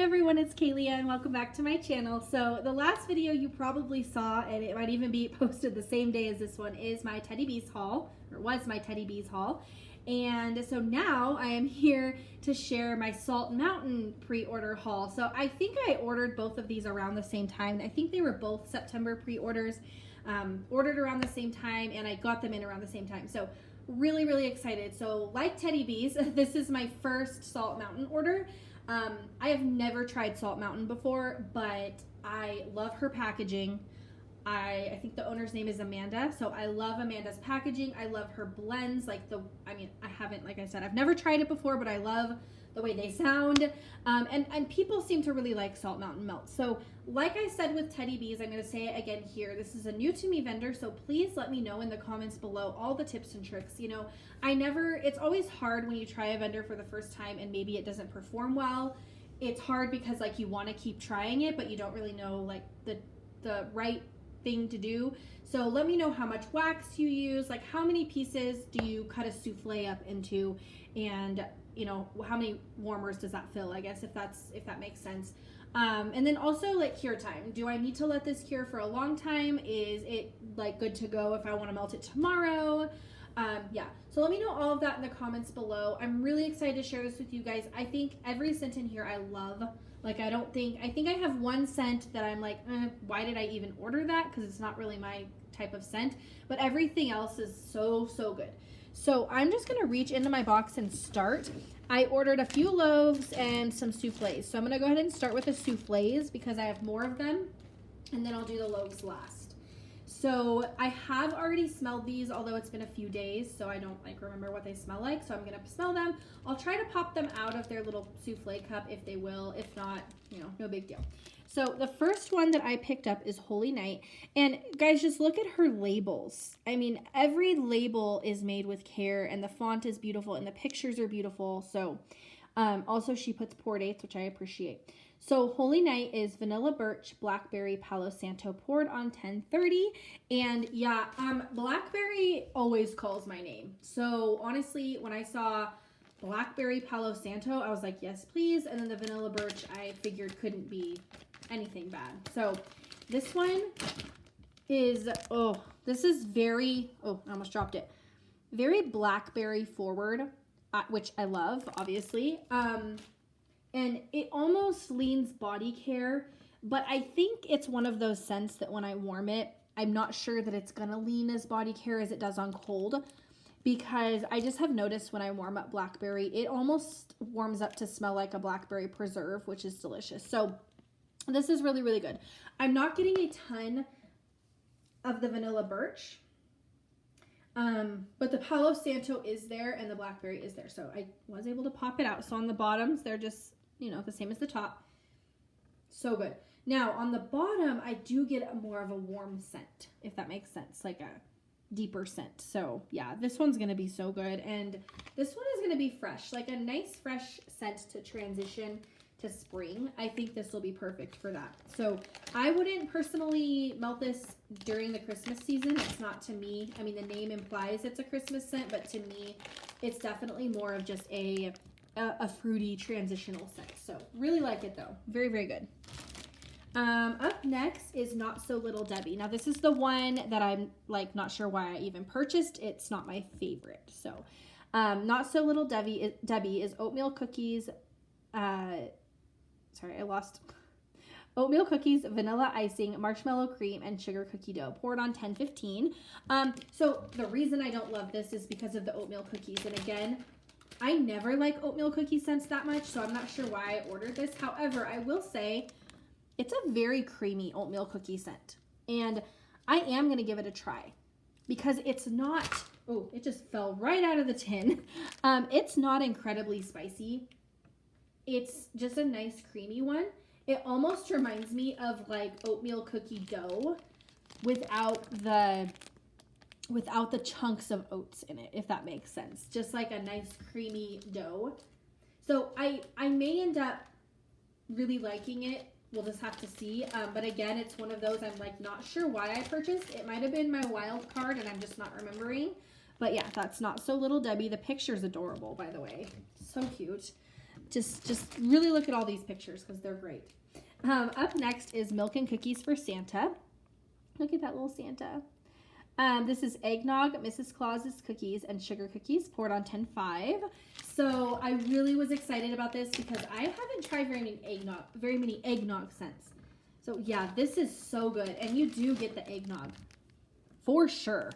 everyone, it's Kaylee and welcome back to my channel. So the last video you probably saw, and it might even be posted the same day as this one, is my Teddy Bees haul, or was my Teddy Bees haul. And so now I am here to share my Salt Mountain pre-order haul. So I think I ordered both of these around the same time. I think they were both September pre-orders, ordered around the same time, and I got them in around the same time. So really excited. So like Teddy Bees, this is my first Salt Mountain order. I have never tried Salt Mountain before, but I love her packaging. I think the owner's name is Amanda, so I love Amanda's packaging. I love her blends, like I've never tried it before, but I love the way they sound. And people seem to really like Salt Mountain Melt. So like I said with Teddy Bees, I'm going to say it again here. This is a new to me vendor, so please let me know in the comments below all the tips and tricks. You know, it's always hard when you try a vendor for the first time and maybe it doesn't perform well. It's hard because like you want to keep trying it, but you don't really know like the right thing to do. So let me know how much wax you use, like how many pieces do you cut a souffle up into, and you know, how many warmers does that fill, I guess, if that makes sense. And then also like cure time. Do I need to let this cure for a long time? Is it like good to go if I want to melt it tomorrow? Yeah, so let me know all of that in the comments below. I'm really excited to share this with you guys. I think every scent in here I love. Like I think I have one scent that I'm like, why did I even order that? Because it's not really my type of scent, but everything else is so good. So I'm just gonna reach into my box and start. I ordered a few loaves and some souffles. So I'm gonna go ahead and start with the souffles because I have more of them, and then I'll do the loaves last. So I have already smelled these, although it's been a few days, so I don't like remember what they smell like. So I'm gonna smell them. I'll try to pop them out of their little souffle cup if they will. If not, you know, no big deal. So the first one that I picked up is Holy Night. And guys, just look at her labels. I mean, every label is made with care and the font is beautiful and the pictures are beautiful. So also she puts pour dates, which I appreciate. So Holy Night is vanilla birch, blackberry, palo santo poured on 1030. And yeah, blackberry always calls my name. So honestly, when I saw blackberry palo santo, I was like, yes, please. And then the vanilla birch, I figured couldn't be anything bad. So this one is, this is very, I almost dropped it. Very blackberry forward, which I love, obviously. And it almost leans body care, but I think it's one of those scents that when I warm it, I'm not sure that it's gonna lean as body care as it does on cold, because I just have noticed when I warm up blackberry, it almost warms up to smell like a blackberry preserve, which is delicious. So this is really good. I'm not getting a ton of the vanilla birch, but the palo santo is there and the blackberry is there. So I was able to pop it out. So on the bottoms, they're just, you know, the same as the top. So good. Now on the bottom, I do get more of a warm scent, if that makes sense, like a deeper scent. So yeah, this one's gonna be so good, and this one is gonna be fresh, like a nice fresh scent to transition to spring. I think this will be perfect for that. So I wouldn't personally melt this during the Christmas season. It's not to me. I mean, the name implies it's a Christmas scent, but to me, it's definitely more of just a fruity transitional scent. So really like it though. Very good. Up next is Not So Little Debbie. Now this is the one that I'm like not sure why I even purchased. It's not my favorite. So Not So Little Debbie is oatmeal cookies. Oatmeal cookies, vanilla icing, marshmallow cream, and sugar cookie dough poured on 1015. So the reason I don't love this is because of the oatmeal cookies. And again, I never like oatmeal cookie scents that much, so I'm not sure why I ordered this. However, I will say it's a very creamy oatmeal cookie scent. And I am going to give it a try because it's not, it just fell right out of the tin. It's not incredibly spicy. It's just a nice creamy one. It almost reminds me of like oatmeal cookie dough without the chunks of oats in it, if that makes sense. Just like a nice creamy dough. So I may end up really liking it. We'll just have to see. But again, it's one of those I'm like not sure why I purchased. It might have been my wild card and I'm just not remembering. But yeah, that's Not So Little Debbie. The picture's adorable, by the way. So cute. Just really look at all these pictures because they're great. Up next is Milk and Cookies for Santa. Look at that little Santa. This is eggnog, Mrs. Claus's cookies, and sugar cookies poured on 10.5. So I really was excited about this because I haven't tried very many eggnog scents. So yeah, this is so good. And you do get the eggnog for sure.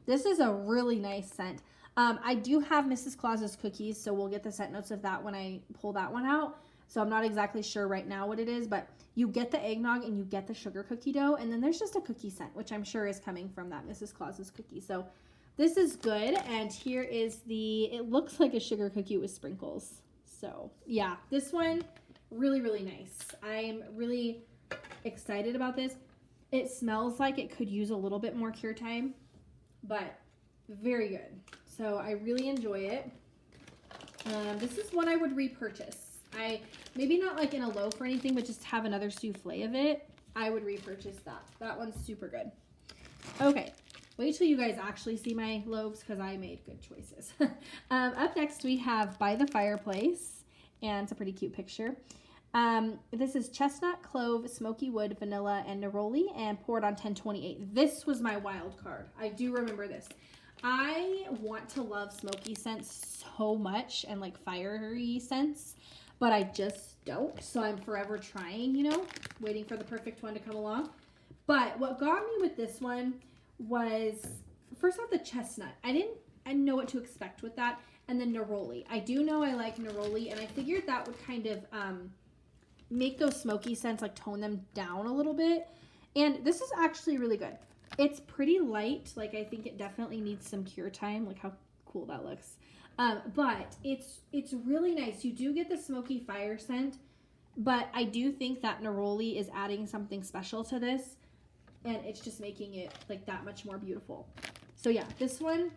This is a really nice scent. I do have Mrs. Claus's cookies, so we'll get the scent notes of that when I pull that one out. So I'm not exactly sure right now what it is, but you get the eggnog and you get the sugar cookie dough, and then there's just a cookie scent, which I'm sure is coming from that Mrs. Claus's cookie. So this is good, and here is it looks like a sugar cookie with sprinkles. So yeah, this one, really, really nice. I'm really excited about this. It smells like it could use a little bit more cure time, but very good. So I really enjoy it. This is one I would repurchase. Maybe not like in a loaf or anything, but just have another souffle of it. I would repurchase that. That one's super good. Okay, wait till you guys actually see my loaves because I made good choices. Up next we have By the Fireplace, and it's a pretty cute picture. This is chestnut, clove, smoky wood, vanilla, and neroli, and poured on 10.28. This was my wild card. I do remember this. I want to love smoky scents so much and like fiery scents, but I just don't. So I'm forever trying, you know, waiting for the perfect one to come along. But what got me with this one was, first off, the chestnut. I didn't know what to expect with that. And then neroli. I do know I like neroli, and I figured that would kind of make those smoky scents, like tone them down a little bit. And this is actually really good. It's pretty light. Like, I think it definitely needs some cure time. Look how cool that looks. But it's really nice. You do get the smoky fire scent, but I do think that neroli is adding something special to this, and it's just making it like that much more beautiful. So yeah, this one,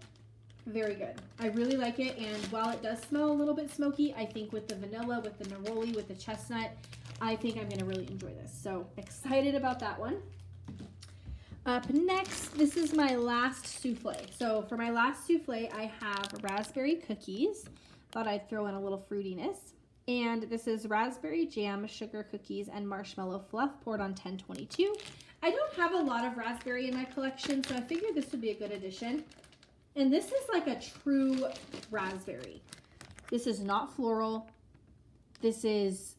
very good. I really like it, and while it does smell a little bit smoky, I think with the vanilla, with the neroli, with the chestnut, I think I'm gonna really enjoy this. So excited about that one. Up next, this is my last souffle. So for my last souffle, I have raspberry cookies. Thought I'd throw in a little fruitiness. And this is raspberry jam, sugar cookies, and marshmallow fluff poured on 10.22. I don't have a lot of raspberry in my collection, so I figured this would be a good addition. And this is like a true raspberry. This is not floral. This is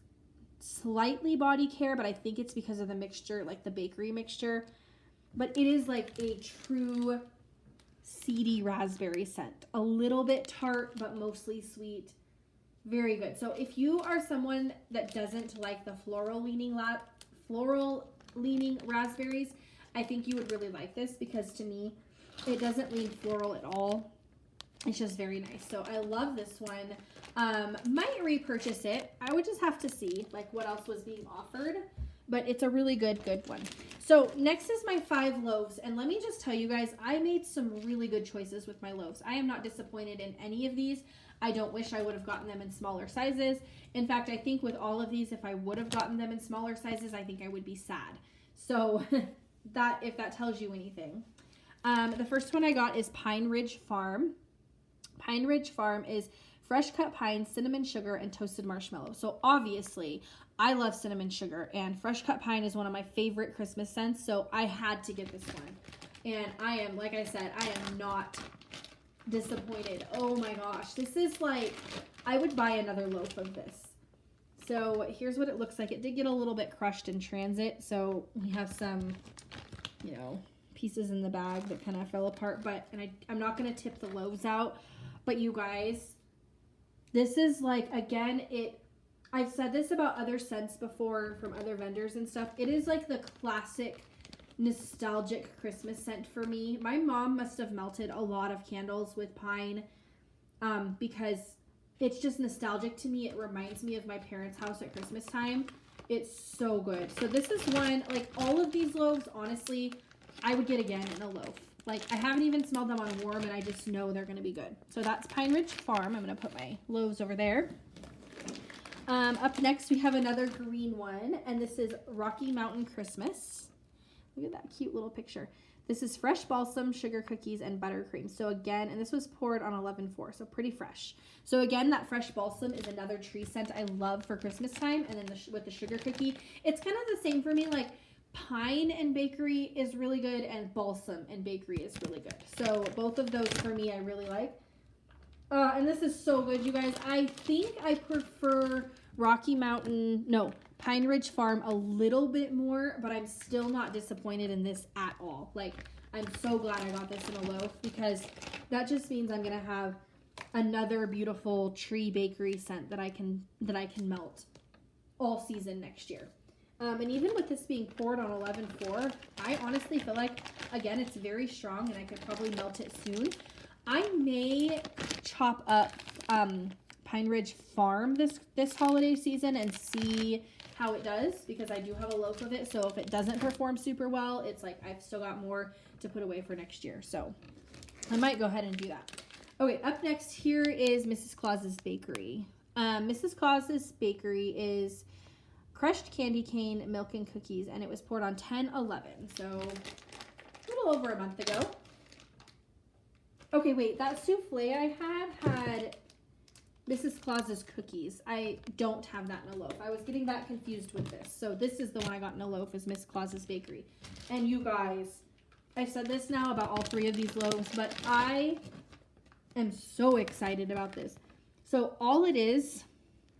slightly body care, but I think it's because of the mixture, like the bakery mixture. But it is like a true seedy raspberry scent. A little bit tart, but mostly sweet. Very good. So if you are someone that doesn't like the floral leaning raspberries, I think you would really like this, because to me, it doesn't lean floral at all. It's just very nice. So I love this one. Might repurchase it. I would just have to see like what else was being offered. But it's a really good one. So next is my 5 loaves. And let me just tell you guys, I made some really good choices with my loaves. I am not disappointed in any of these. I don't wish I would have gotten them in smaller sizes. In fact, I think with all of these, if I would have gotten them in smaller sizes, I think I would be sad. So if that tells you anything. The first one I got is Pine Ridge Farm. Pine Ridge Farm is fresh cut pine, cinnamon sugar, and toasted marshmallow. So obviously, I love cinnamon sugar, and fresh cut pine is one of my favorite Christmas scents, so I had to get this one. And I am, like I said, I am not disappointed. Oh my gosh, this is like, I would buy another loaf of this. So here's what it looks like. It did get a little bit crushed in transit, so we have some, you know, pieces in the bag that kind of fell apart, and I'm not going to tip the loaves out, but you guys, this is like, again, I've said this about other scents before from other vendors and stuff. It is like the classic nostalgic Christmas scent for me. My mom must have melted a lot of candles with pine because it's just nostalgic to me. It reminds me of my parents' house at Christmas time. It's so good. So this is one, like all of these loaves, honestly, I would get again in a loaf. Like, I haven't even smelled them on warm, and I just know they're going to be good. So that's Pine Ridge Farm. I'm going to put my loaves over there. Up next, we have another green one, and this is Rocky Mountain Christmas. Look at that cute little picture. This is fresh balsam, sugar cookies, and buttercream. So again, and this was poured on 11/4, so pretty fresh. So again, that fresh balsam is another tree scent I love for Christmas time. And then with the sugar cookie, it's kind of the same for me. Like pine and bakery is really good, and balsam and bakery is really good. So both of those for me I really like. And this is so good, you guys. I think I prefer Pine Ridge Farm a little bit more, but I'm still not disappointed in this at all. Like, I'm so glad I got this in a loaf, because that just means I'm gonna have another beautiful tree bakery scent that I can melt all season next year. And even with this being poured on 11/4, I honestly feel like, again, it's very strong and I could probably melt it soon. I may chop up Pine Ridge Farm this holiday season and see how it does, because I do have a loaf of it. So if it doesn't perform super well, it's like I've still got more to put away for next year. So I might go ahead and do that. Okay, up next here is Mrs. Claus's Bakery. Mrs. Claus's Bakery is crushed candy cane, milk, and cookies, and it was poured on 10/11, so a little over a month ago. Okay, wait, that souffle I had Mrs. Claus's cookies. I don't have that in a loaf. I was getting that confused with this. So this is the one I got in a loaf, is Mrs. Claus's Bakery. And you guys, I've said this now about all 3 of these loaves, but I am so excited about this. So all it is,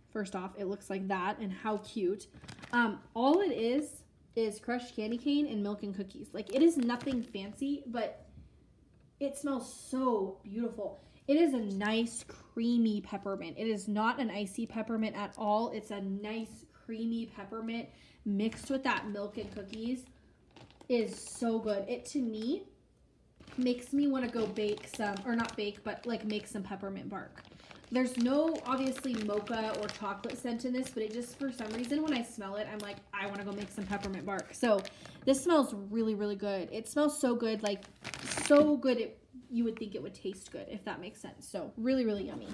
first off, it looks like that, and how cute. All it is crushed candy cane and milk and cookies. Like, it is nothing fancy, but it smells so beautiful. It is a nice creamy peppermint. It is not an icy peppermint at all. It's a nice creamy peppermint mixed with that milk and cookies. It is so good. It, to me, makes me want to go bake some, or not bake, but like make some peppermint bark. There's no, obviously, mocha or chocolate scent in this, but it just, for some reason, when I smell it, I'm like, I want to go make some peppermint bark. So this smells really, really good. It smells so good, like so good you would think it would taste good, if that makes sense. So really, really yummy.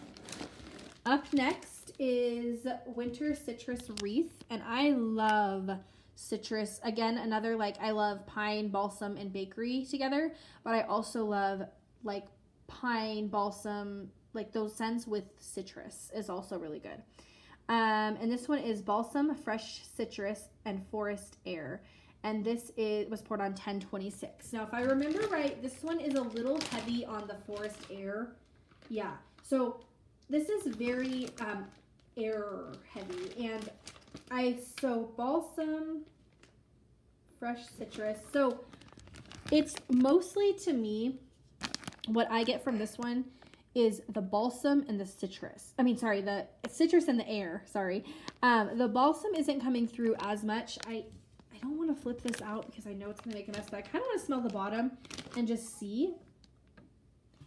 Up next is Winter Citrus Wreath, and I love citrus. Again, another, like, I love pine, balsam, and bakery together, but I also love like pine, balsam, like those scents with citrus is also really good. And this one is balsam, fresh citrus, and forest air. And this was poured on 10/26. Now, if I remember right, this one is a little heavy on the forest air. Yeah. So this is very air heavy. And so balsam, fresh citrus. So it's mostly, to me, what I get from this one is the balsam and the citrus. The citrus and the air, sorry. The balsam isn't coming through as much. I don't want to flip this out because I know it's going to make a mess, but I kind of want to smell the bottom and just see.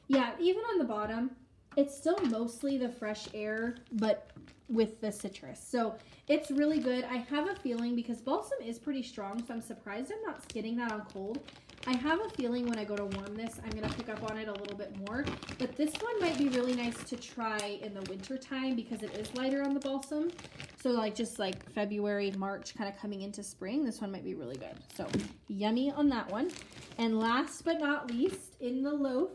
Yeah, even on the bottom, it's still mostly the fresh air, but with the citrus. So it's really good. I have a feeling, because balsam is pretty strong, so I'm surprised I'm not getting that on cold. I have a feeling when I go to warm this, I'm going to pick up on it a little bit more. But this one might be really nice to try in the winter time, because it is lighter on the balsam. So like just like February, March, kind of coming into spring, this one might be really good. So yummy on that one. And last but not least, in the loaf,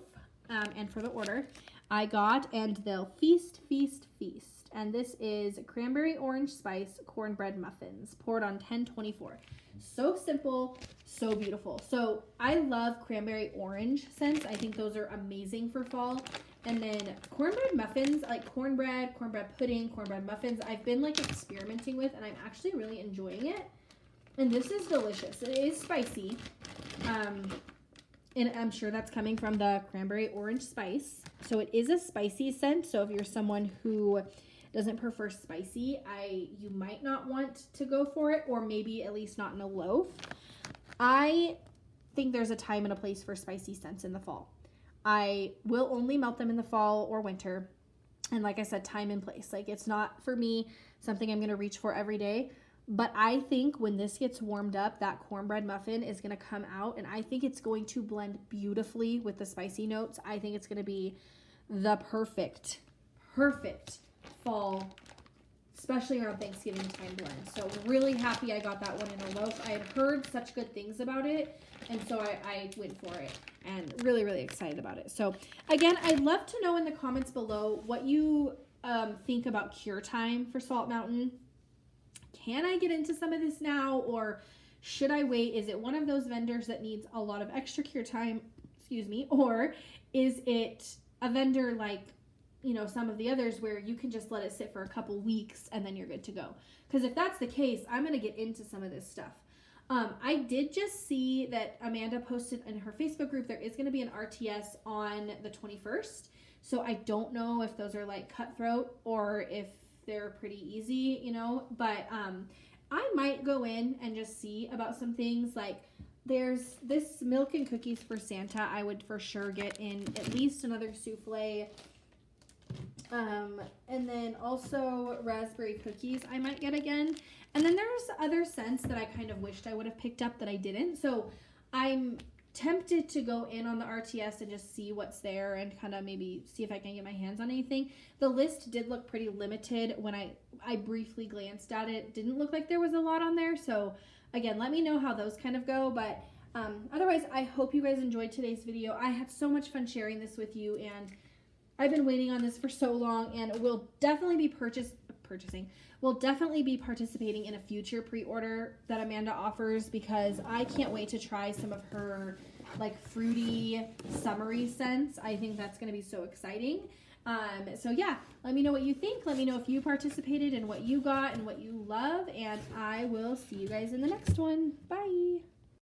and for the order, I got And They'll Feast, Feast, Feast. And this is cranberry orange spice cornbread muffins, poured on 10/24. So simple, so beautiful. So I love cranberry orange scents. I think those are amazing for fall. And then cornbread muffins, like cornbread pudding, cornbread muffins, I've been like experimenting with, and I'm actually really enjoying it. And this is delicious. It is spicy. And I'm sure that's coming from the cranberry orange spice. So it is a spicy scent. So if you're someone who doesn't prefer spicy, you might not want to go for it, or maybe at least not in a loaf. I think there's a time and a place for spicy scents in the fall. I will only melt them in the fall or winter. And like I said, time and place. Like, it's not, for me, something I'm going to reach for every day. But I think when this gets warmed up, that cornbread muffin is going to come out, and I think it's going to blend beautifully with the spicy notes. I think it's going to be the perfect fall especially around Thanksgiving time blend. So really happy I got that one in a loaf. I had heard such good things about it, and so I went for it, and really, really excited about it. So again, I'd love to know in the comments below what you think about cure time for Salt Mountain. Can I get into some of this now, or should I wait? Is it one of those vendors that needs a lot of extra cure time, excuse me, or is it a vendor like, you know, some of the others where you can just let it sit for a couple weeks and then you're good to go? Because if that's the case, I'm going to get into some of this stuff. I did just see that Amanda posted in her Facebook group there is going to be an RTS on the 21st. So I don't know if those are like cutthroat or if they're pretty easy, you know, but I might go in and just see about some things. Like there's this milk and cookies for Santa. I would for sure get in at least another souffle. And then also raspberry cookies I might get again. And then there's other scents that I kind of wished I would have picked up that I didn't. So I'm tempted to go in on the RTS and just see what's there and kind of maybe see if I can get my hands on anything. The list did look pretty limited when I briefly glanced at it. Didn't look like there was a lot on there. So again, let me know how those kind of go. But otherwise, I hope you guys enjoyed today's video. I had so much fun sharing this with you, and I've been waiting on this for so long, and we'll definitely be We'll definitely be participating in a future pre-order that Amanda offers, because I can't wait to try some of her like fruity summery scents. I think that's going to be so exciting. So yeah, let me know what you think. Let me know if you participated and what you got and what you love, and I will see you guys in the next one. Bye.